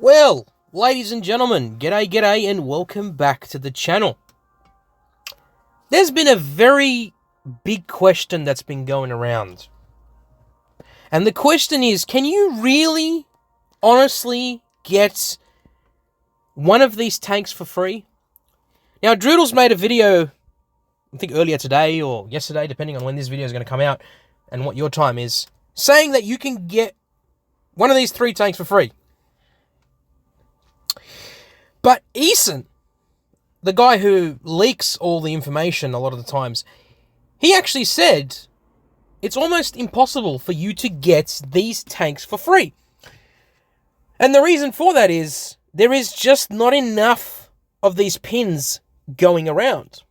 Well, ladies and gentlemen, g'day, and welcome back to the channel. There's been a very big question that's been going around. And the question is, can you really, honestly get one of these tanks for free? Now, Droodle's made a video, I think earlier today or yesterday, depending on when this video is going to come out and what your time is, saying that you can get one of these 3 tanks for free. But Eason, the guy who leaks all the information a lot of the times, he actually said it's almost impossible for you to get these tanks for free. And the reason for that is there is just not enough of these pins going around.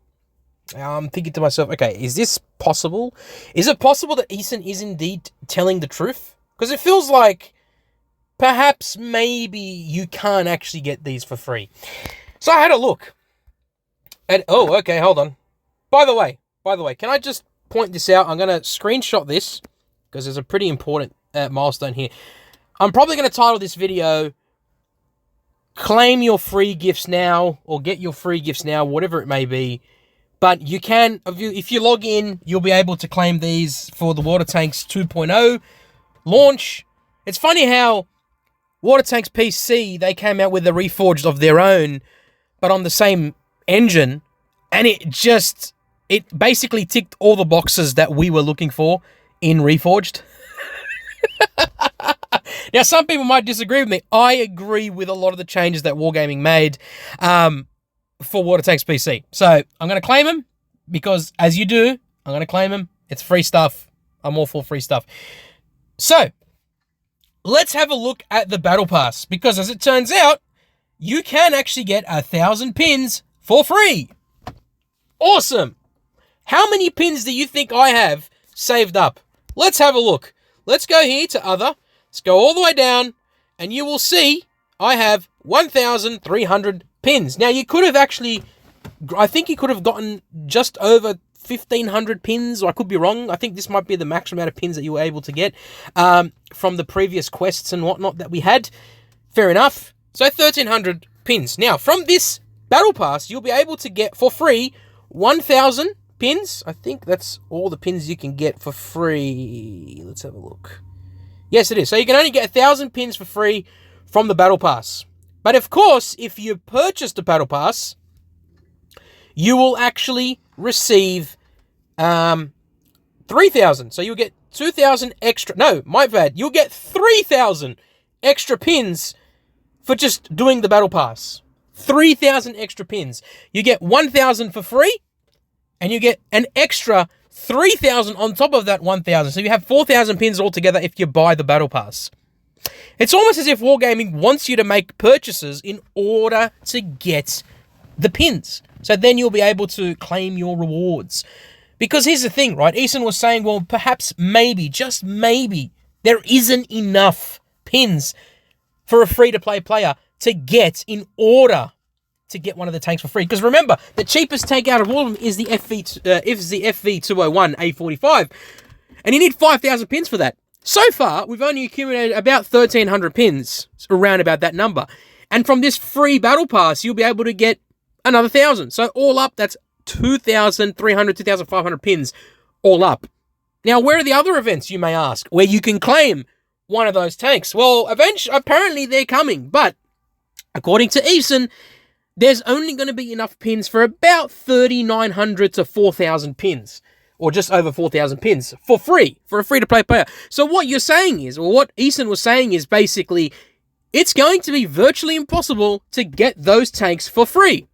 I'm thinking to myself, okay, is this possible? Is it possible that Eason is indeed telling the truth? Because it feels like perhaps maybe you can't actually get these for free. So I had a look. And oh, okay, hold on. By the way, can I just point this out? I'm going to screenshot this because there's a pretty important milestone here. I'm probably going to title this video, Claim Your Free Gifts Now, or Get Your Free Gifts Now, whatever it may be. But you can, if you log in, you'll be able to claim these for the Water Tanks 2.0 launch. It's funny how Water Tanks PC, they came out with a Reforged of their own, but on the same engine, and it basically ticked all the boxes that we were looking for in Reforged. Now, some people might disagree with me. I agree with a lot of the changes that Wargaming made for Water Tanks PC. So, I'm going to claim them, because as you do, I'm going to claim them. It's free stuff. I'm all for free stuff. So, let's have a look at the Battle Pass, because as it turns out, you can actually get 1,000 pins for free. Awesome. How many pins do you think I have saved up? Let's have a look. Let's go here to other. Let's go all the way down, and you will see I have 1,300 pins. Now, you could have actually, I think you could have gotten just over 1,500 pins, or I could be wrong. I think this might be the maximum amount of pins that you were able to get from the previous quests and whatnot that we had. Fair enough. So 1,300 pins. Now, from this Battle Pass, you'll be able to get for free 1,000 pins. I think that's all the pins you can get for free. Let's have a look. Yes, it is. So you can only get 1,000 pins for free from the Battle Pass. But of course, if you purchase the Battle Pass, you will actually receive 3,000. So you'll get 2,000 extra. No, my bad. You'll get 3,000 extra pins for just doing the Battle Pass. 3,000 extra pins. You get 1,000 for free, and you get an extra 3,000 on top of that 1,000. So you have 4,000 pins altogether if you buy the Battle Pass. It's almost as if Wargaming wants you to make purchases in order to get the pins. So then you'll be able to claim your rewards. Because here's the thing, right? Eason was saying, well, perhaps, maybe, just maybe, there isn't enough pins for a free-to-play player to get in order to get one of the tanks for free. Because remember, the cheapest tank out of all of them is the FV201 A45. And you need 5,000 pins for that. So far, we've only accumulated about 1,300 pins, around about that number. And from this free Battle Pass, you'll be able to get another 1,000. So all up, that's 2,300, 2,500 pins all up. Now, where are the other events, you may ask, where you can claim one of those tanks? Well, apparently they're coming, but according to Eason, there's only going to be enough pins for about 3,900 to 4,000 pins, or just over 4,000 pins for free, for a free-to-play player. So what you're saying is, or what Eason was saying is basically, it's going to be virtually impossible to get those tanks for free.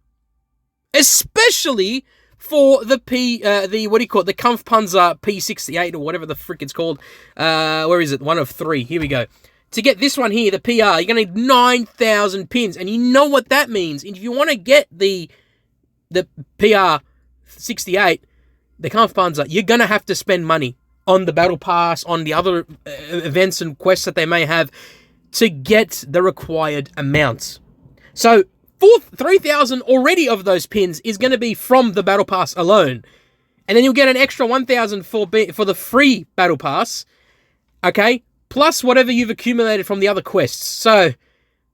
Especially for the the Kampfpanzer P68 or whatever the frick it's called. Where is it? One of 3. Here we go. To get this one here, the PR, you're going to need 9,000 pins. And you know what that means. If you want to get the PR68, the Kampfpanzer, you're going to have to spend money on the Battle Pass, on the other events and quests that they may have to get the required amounts. So 3,000 already of those pins is going to be from the Battle Pass alone. And then you'll get an extra 1,000 for the free Battle Pass. Okay? plus whatever you've accumulated from the other quests. So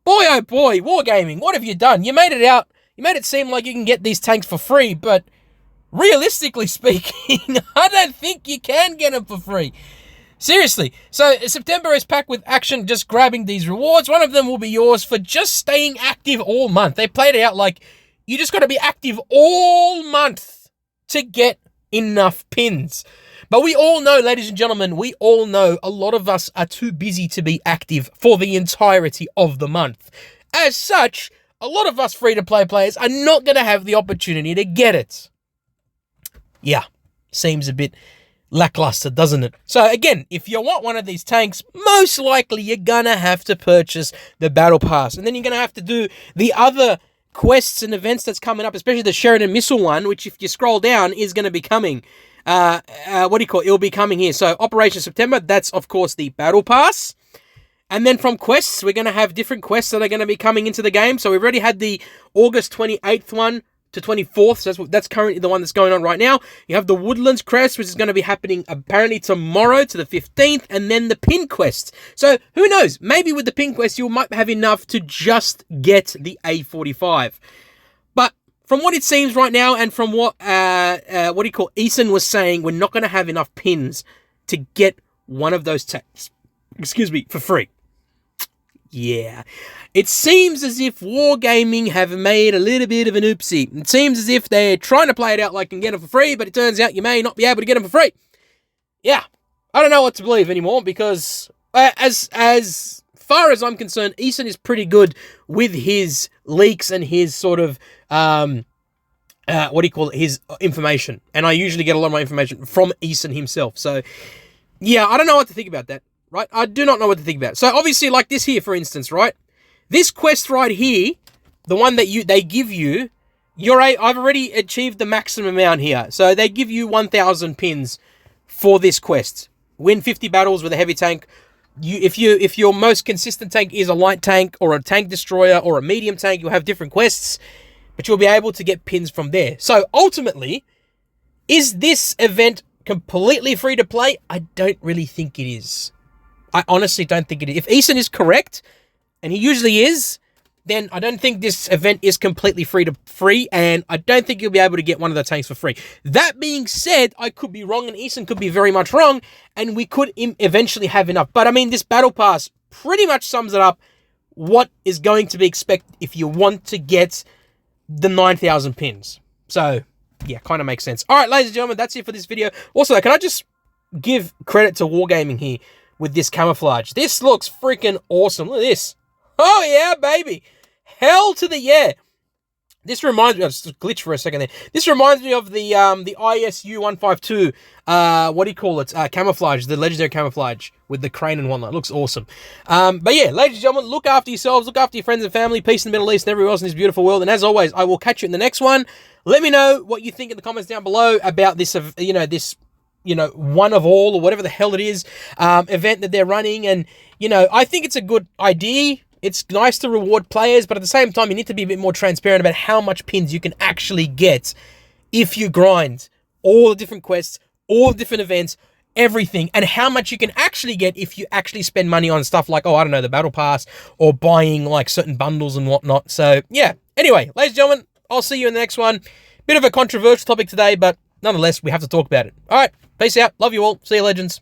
Boy, oh boy, Wargaming, what have you done? You made it out. You made it seem like you can get these tanks for free, but realistically speaking, I don't think you can get them for free. Seriously. So September is packed with action, just grabbing these rewards. One of them will be yours for just staying active all month. They played it out like you just got to be active all month to get enough pins. But we all know, ladies and gentlemen, we all know a lot of us are too busy to be active for the entirety of the month. As such, a lot of us free-to-play players are not going to have the opportunity to get it. Yeah, seems a bit lackluster, doesn't it? So again, if you want one of these tanks, most likely you're going to have to purchase the Battle Pass. And then you're going to have to do the other quests and events that's coming up, especially the Sheridan Missile one, which if you scroll down is going to be coming. It'll be coming here. So Operation September, that's of course the Battle Pass. And then from quests, we're going to have different quests that are going to be coming into the game. So we've already had the August 28th one to 24th. So that's currently the one that's going on right now. You have the Woodlands Crest, which is going to be happening apparently tomorrow to the 15th. And then the Pin Quest. So who knows? Maybe with the Pin Quest, you might have enough to just get the A45. But from what it seems right now, and from what Eason was saying, we're not going to have enough pins to get one of those tanks, for free. Yeah. It seems as if Wargaming have made a little bit of an oopsie. It seems as if they're trying to play it out like you can get them for free, but it turns out you may not be able to get them for free. Yeah. I don't know what to believe anymore, because as far as I'm concerned, Eason is pretty good with his leaks and his sort of his information. And I usually get a lot of my information from Eason himself. So, yeah, I don't know what to think about that, right? I do not know what to think about. So, obviously, like this here, for instance, right? This quest right here, the one that they give you, I've already achieved the maximum amount here. So, they give you 1,000 pins for this quest. Win 50 battles with a heavy tank. If your most consistent tank is a light tank or a tank destroyer or a medium tank, you'll have different quests, but you'll be able to get pins from there. So ultimately, is this event completely free to play? I don't really think it is. I honestly don't think it is. If Eason is correct, and he usually is, then I don't think this event is completely free, and I don't think you'll be able to get one of the tanks for free. That being said, I could be wrong, and Eason could be very much wrong, and we could eventually have enough. But I mean, this Battle Pass pretty much sums it up what is going to be expected if you want to get the 9,000 pins. So, yeah, kind of makes sense. All right, ladies and gentlemen, that's it for this video. Also, can I just give credit to Wargaming here with this camouflage? This looks freaking awesome. Look at this. Oh, yeah, baby. Hell to the yeah. This reminds me, I'll just glitch for a second there. This reminds me of the ISU 152, camouflage, the legendary camouflage with the crane and whatnot. It looks awesome. But yeah, ladies and gentlemen, look after yourselves, look after your friends and family, peace in the Middle East and everywhere else in this beautiful world. And as always, I will catch you in the next one. Let me know what you think in the comments down below about this, one of all, or whatever the hell it is, event that they're running. And, I think it's a good idea. It's nice to reward players, but at the same time, you need to be a bit more transparent about how much pins you can actually get if you grind all the different quests, all the different events, everything, and how much you can actually get if you actually spend money on stuff like, the Battle Pass, or buying, like, certain bundles and whatnot. So, yeah. Anyway, ladies and gentlemen, I'll see you in the next one. Bit of a controversial topic today, but nonetheless, we have to talk about it. All right. Peace out. Love you all. See you, legends.